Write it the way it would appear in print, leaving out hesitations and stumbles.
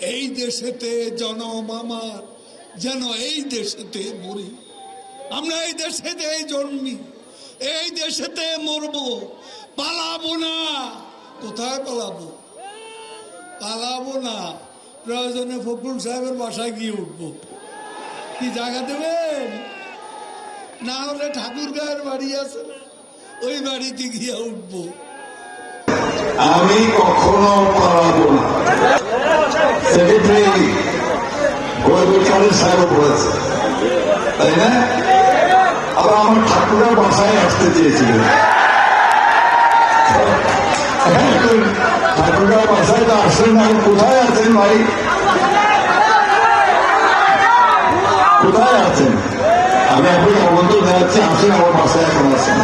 এই দেশেতে জনম আমার, যেন এই দেশেতে মরি। আমরা এই দেশেতে জন্মি, এই দেশেতে মরবো, পালাবো না। কোথায় পালাবো? পালাবো না, প্রয়োজনে ফখরুল সাহেবের বাসায় গিয়ে উঠবো। কি জায়গা দেবেন? না হলে ঠাকুরগাঁয়ের বাড়ি আছে না, ওই বাড়িতে গিয়ে উঠবো। আমি কখনো পালাবো না। সেক্রেটারি সাহেব বলেছে, তাই না? আবার আমার ঠাকুরের বাসায় আসতে চেয়েছিলেন। ঠাকুরের বাসায় তো আসলেন না। কোথায় আছেন ভাই? কোথায় আছেন? আমি আপনাকে আমন্ত্রণ জানাচ্ছি, আসেন আমার বাসায় এখন আছেন।